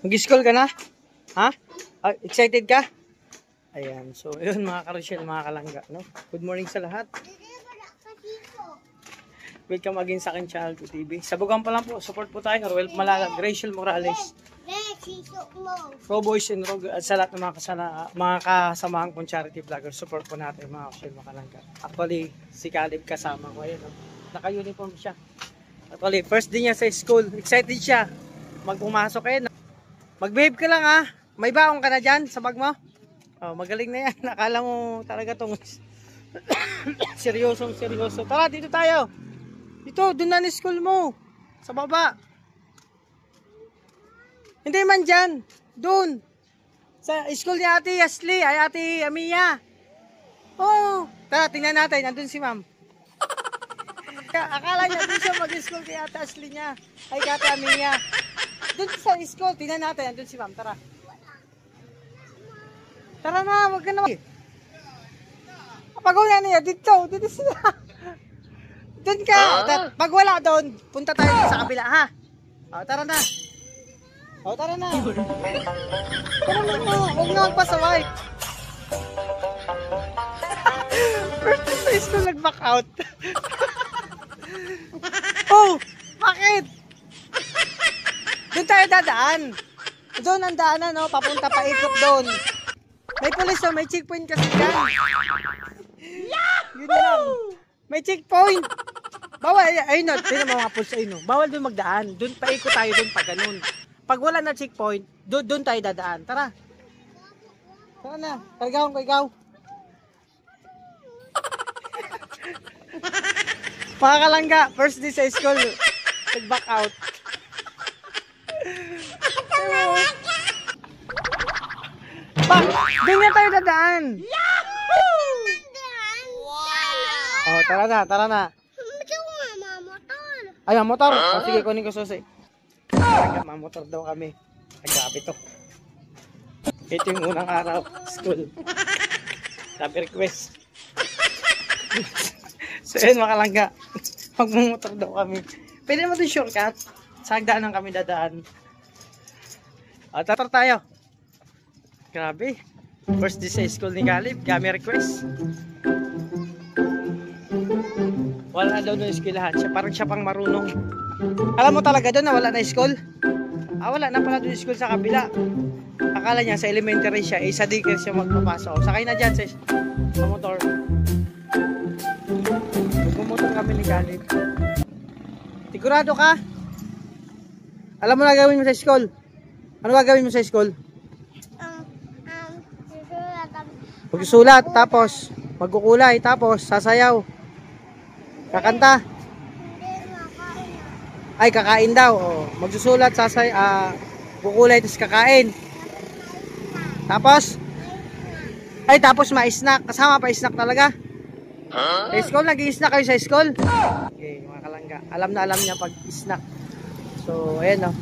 Mag-school ka na? Ha? Excited ka? Ayan. So, yun mga karosyel, mga kalangga. No? Good morning sa lahat. Welcome again sa akin channel to TV. Sabugan pa lang po. Support po tayo. Ruel Malaga, Graciel Morales. Boys and Rog. At sa lahat ng mga kasamahan kong charity vlogger. Support po natin mga karosyel, mga kalangga. Actually, si Caleb kasama ko. Ayan. No? Naka-uniform siya. Actually, first day niya sa school. Excited siya. Magpumasok eh. Mag-behave ka lang ha. May baong ka na dyan sa bag mo? Oh, magaling na yan. Akala mo talaga tong seryoso. Tara, dito tayo. Dito, doon na ni school mo. Sa baba. Hindi man dyan. Doon. Sa school ni Ate Ashley. Ay Ate Amia. Oh, tara, tingnan natin. Nandun si ma'am. Akala niya doon siya mag-school kay Ate Ashley niya. Ay Ate Amia. Doon sa school, tingnan natin. Andun si ma'am, tara. Tara na, wag ka na. Pag wala niya, dito sila. Doon ka. Pag wala doon, punta tayo sa kabila, ha? O, tara na. Tara na. Tara na, huwag na magpasaway. First time sa school, nag-back out. Oh, bakit? Doon tayo dadaan. Doon ang daanan, no? Papunta pa ikot doon. May pulis, no? May checkpoint kasi dyan. Yun lang. May checkpoint. Bawal, ayun no. Tignan mo mga pulis, ayun no. Bawal doon magdaan. Doon pa ikot tayo doon pag ganun. Pag wala na checkpoint, doon tayo dadaan. Tara. Tara na. Kaigaw. Mga kalangga, first day sa school. Nag-back out. Doon nga tayo dadaan. Oh, tara na. Ay, motor. Oh, sige, kunin ko susi. Motor daw kami. Grabe to. Ito yung unang araw. School. Sabi request. So, yun mga kalangga. Magmumotor daw kami. Pwede naman din shortcut. Sa hagdaanan kami dadaan. Tara tayo. Grabe. First day sa school ni Caleb. Kami request. Wala daw doon eskwelahan. Parang siya pang marunong. Alam mo talaga doon na wala na school? Wala na pala doon school sa kabila. Akala niya sa elementary siya. Sa daycare siya magpapasok. Sakay na dyan sa motor. Magmumotor kami ni Caleb. Sigurado ka? Alam mo na gawin mo sa school? Ano gagawin mo sa school? Magsusulat, tapos magkukulay, tapos sasayaw. Kakanta. Ay, kakain daw. Oh, magsusulat, kukulay, tapos kakain. Tapos? Ay, tapos ma-snack. Kasama pa snack talaga. Sa school, nag-i-snack kayo sa school? Okay, mga kalangga. Alam niya pag snack. So, ayan o.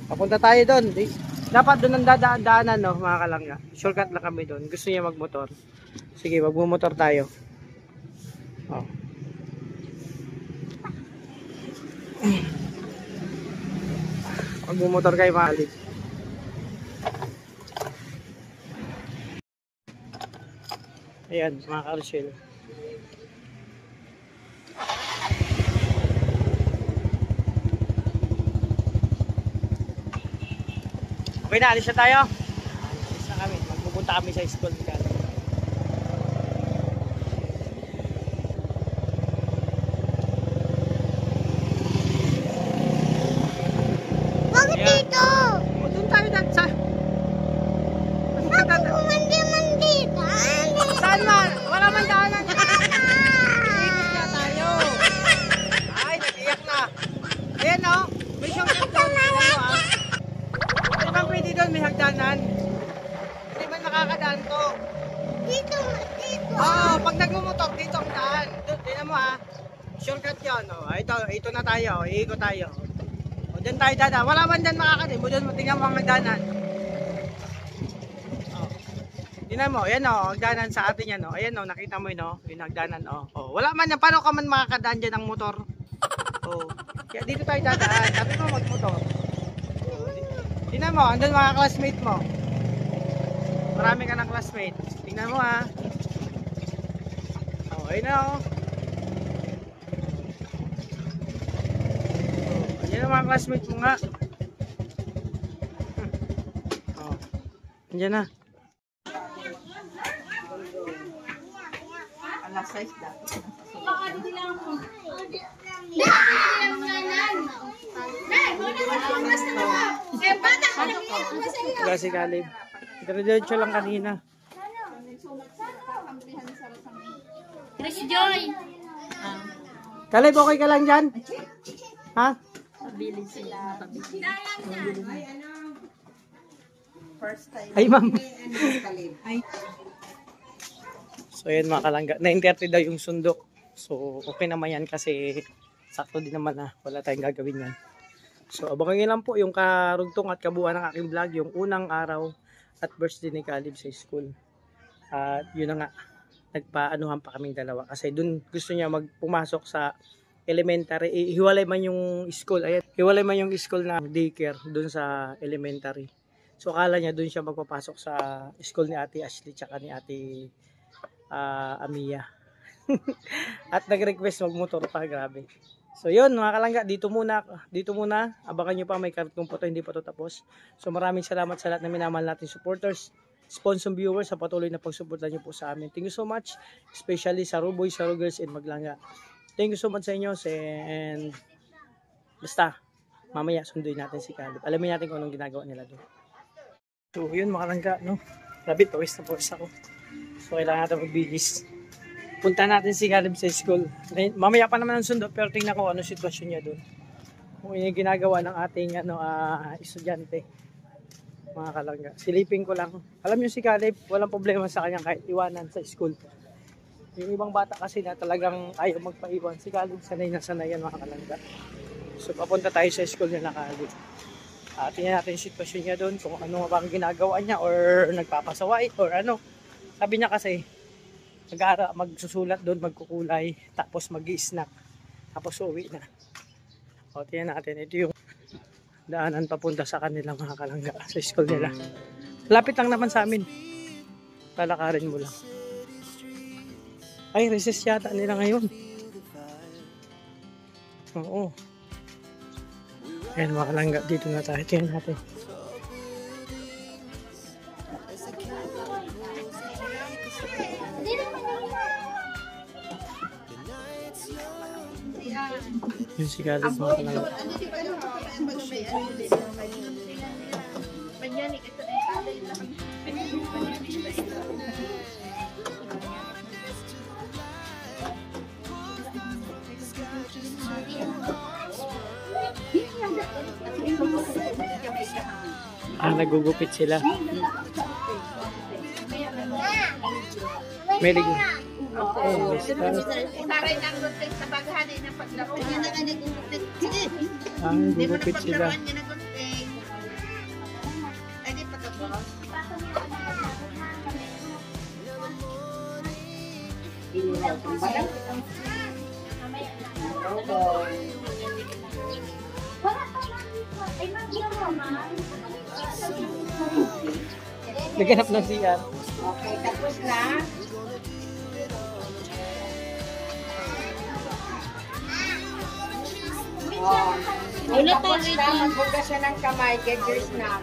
Papunta tayo doon. Dapat doon ang dadaanan, no, mga kalangga. Shortcut lang kami doon. Gusto niya magmotor. Sige, magmumotor tayo. Oh. Magmumotor kayo, mga kalib. Ayan, mga karosyel. Okay na, alis na tayo. Alis na kami. Magpupunta kami sa school. Bakit dito? Doon tayo sa... Bakit kumandi man dito? Saan man? Wala man daanan. Ikot na tayo. Ay, nag-iyak na. Ayan o. May shortcut doon. Ano bang pwede doon? May hagdanan. Hindi man nakakadaan to. Dito. Oo, pag nagmumotor, dito ang daan. Doon, tingnan mo ha. Shortcut yun. Ito na tayo. Iikot tayo. O, dyan tayo dadaan. Wala man dyan makakadaan. Doon, tingnan mo ang hagdanan. Tingnan mo, ayan o, hagdanan sa atin yan o. Ayan o, nakita mo yun o, yung hagdanan o. Wala man yan, paano ka man makakadaan dyan ang motor? Kaya dito tayo dadaan, sabi mo magmotor. Tingnan mo, andun mga classmate mo. Marami ka ng classmate. Tingnan mo ha. Oh, ayun na oh. Ayan ang mga classmate mo nga. Oh, andyan na. Alas 6 dapat. Kasi Caleb. Diretso lang kanina. Chris Joy. Caleb, okay ka lang dyan? Ha? Pabilis sila. First time. Ay, ma'am. Ay. So, yan mga kalangga. 9:30 daw yung sundok. So, okay naman yan kasi sakto din naman na wala tayong gagawin yan. So, abangan nyo lang po yung karugtong at kabuuan ng aking vlog, yung unang araw at birthday ni Caleb sa school. At yun na nga, nagpaanuhan pa kaming dalawa kasi dun gusto niya pumasok sa elementary. Hiwalay man yung school, ayan, hiwalay man yung school na daycare dun sa elementary. So, akala niya dun siya magpapasok sa school ni Ate Ashley tsaka ni Ate Amia. At nag-request magmotor pa, grabe. So yun mga kalangga, dito muna, abangan nyo pa, may kartong po to, hindi pa to tapos. So maraming salamat sa lahat na minamahal natin supporters, sponsor viewers sa patuloy na pagsuporta nyo po sa amin. Thank you so much, especially sa Ruboy, sa Rugers, and Maglanga. Thank you so much sa inyo, and basta, mamaya sunduin natin si Caleb. Alamin natin kung anong ginagawa nila doon. So yun mga kalangga, no? Grabe, pawis na pawis ako. So kailangan natin magbilis. Punta natin si Caleb sa school. Mamaya pa naman ang sundo, pero tingnan ko ano sitwasyon niya doon. Kung yung ginagawa ng ating estudyante. Mga kalangga. Silipin ko lang. Alam niyo si Caleb, walang problema sa kanya kahit iwanan sa school. Yung ibang bata kasi na talagang ayaw magpaiwan. Si Caleb sanay na sanay yan mga kalangga. So papunta tayo sa school nila Caleb. Tingnan natin yung sitwasyon niya doon. Kung ano bang ginagawa niya or nagpapasaway or ano. Sabi niya kasi, magsusulat doon, magkukulay, tapos mag-i-snack, tapos uwi na. O, tingnan natin, ito yung daanan papunta sa kanilang mga kalangga, sa school nila. Lapit lang naman sa amin. Talakarin mo lang. Ay, recess yata nila ngayon. Oo. Ayan mga kalangga, dito na tayo. Tingnan natin. Yung si Caleb mga kalangga. Nagugupit sila. May ligo. Taray ng gunting sa baghan ng paglapit niya na nagugupit. Nagugupit sila. Ay, di pa tapos. Naganap ng CR. Okay, tapos na. Ulit tapos na, magbuga siya ng kamay, get your snack.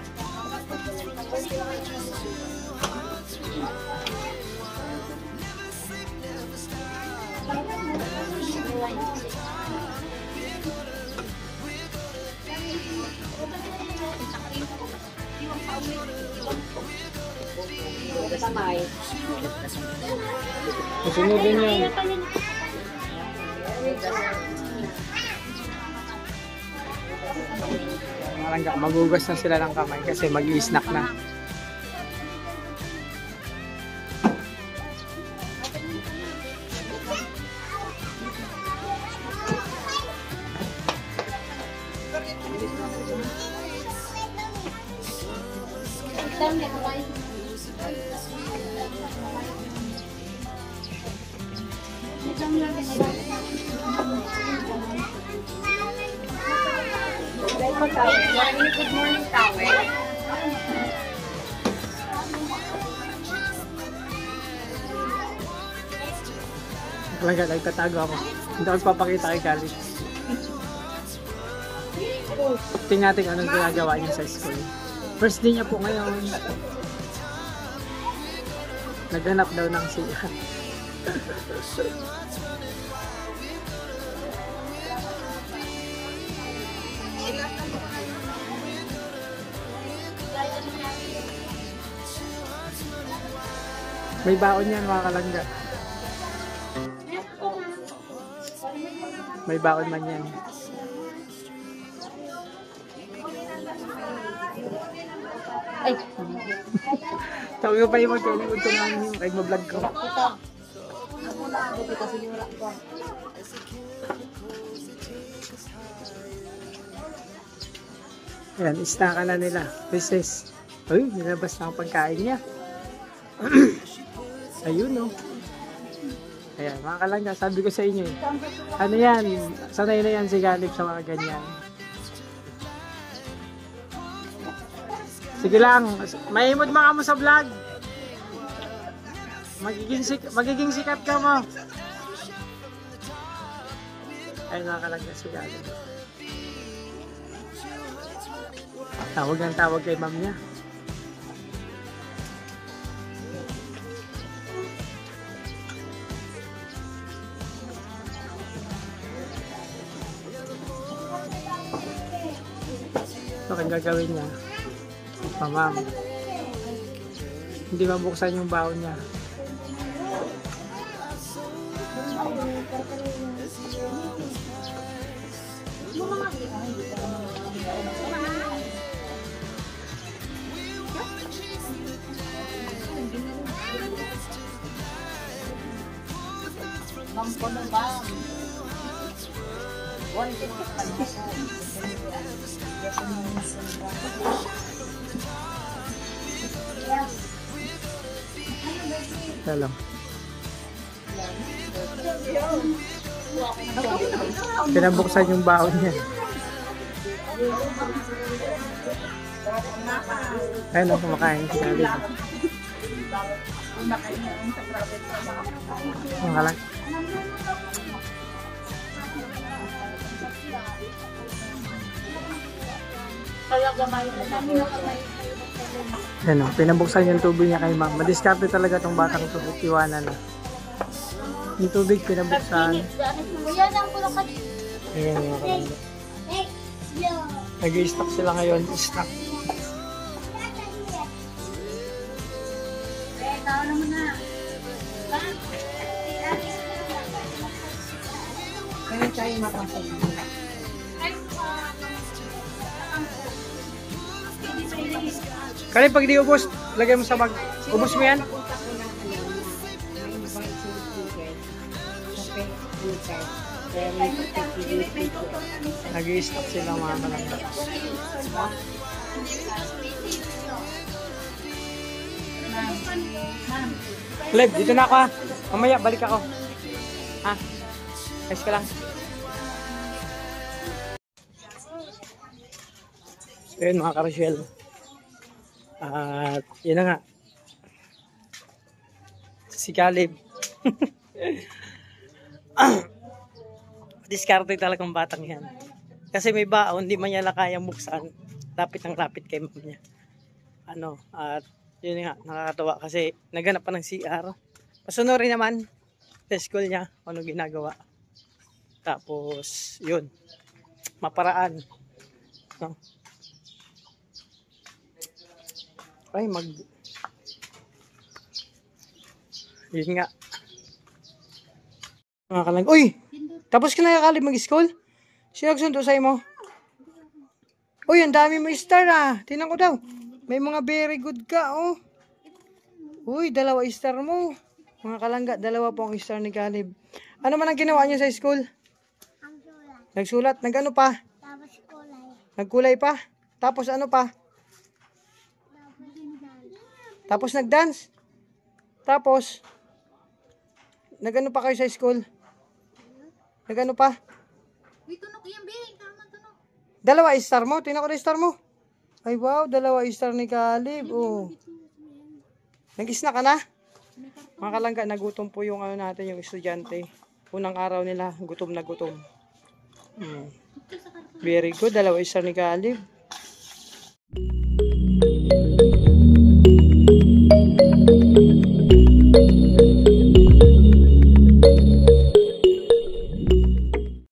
Kamay. Masunodin niya. Magugas na sila ng kamay kasi mag-i-snack na. mo tawel. Good morning tawel. Talaga, nagtatago ako. Hindi ako papakita kay Kali. Tingnan natin anong ginagawa niya sa school. First day niya po ngayon. Naghanap daw ng siya. May baon yan mga kalangga. May baon man yan. Ay, Tawag ko pa yung magkailang ko namin yung kahit ma-vlog ko. Ayan, istaka na nila. This is, uy, nilabas na ang pagkain niya. Ayun o. Ayan, mga kalangga, sabi ko sa inyo eh. Ano yan, sanay na yan si Galip sa mga ganyan. Sige lang, mahimod mga mo sa vlog. Magiging sikat ka mo. Ay, mga kalangga si Galip. Tawag ng tawag kay ma'am niya. Ito ang gagawin niya. Ma'am, hindi mabuksan yung baon niya. ma'am ko na ma'am. Dalam. Pinabuksan yung baon niya. Ayun ang kumakain si Galip. Ang halak. Kaya gamay na kami na kamay. Yan o, pinabuksan yung tubig niya kay ma'am. Madiskarte talaga tong batang to. Iwanan na. Yung tubig pinabuksan. Kuya lang po lang. Ayan yung kalanda. Nag-i-stock sila ngayon. Stock. Tao naman na. Kaya tayo mapasal. Kali pag di ubos, lagay mo sa bag. Ubos mo yan? Nag-i-stock sila mga kalanda. Caleb, dito na ako ha. Mamaya, balik ako. Ha? Ayos ka lang. So yun mga karosyel. At yun na nga. Si Caleb. Diskarte talagang batang yan. Kasi may baon, hindi man niya lang kayang buksan. Lapit ng lapit kay ma'am niya. Ano, at yun nga, nakakatawa kasi naganap pa ng CR. Pasunurin naman sa school niya kung ano ginagawa. Tapos, yun, maparaan. No? Ay, yun nga. Mga kalang, uy! Tapos ka na Kalib mag-school? Sino nagsundo sa'yo mo? Uy, ang dami mo star ah. Tingnan ko daw. May mga very good ka, oh. Uy, 2 star mo. Mga kalangga, 2 po ang star ni Caleb. Ano man ang ginawa niya sa school? Nagsulat. Nag-ano pa? Tapos kulay. Nagkulay pa? Tapos ano pa? Tapos nag-dance? Tapos, nag-ano pa kayo sa school? Nag-ano pa? Uy, tunok yan, Bing. Tama, tunok. Dalawa star mo. Tingnan ko na star mo. Ay wow, dalawa star ni Caleb. Oh. Nag-snack ka na? Mga kalangga, nagutom po yung ano natin, yung estudyante. Unang araw nila, gutom na gutom. Very good, dalawa star ni Caleb.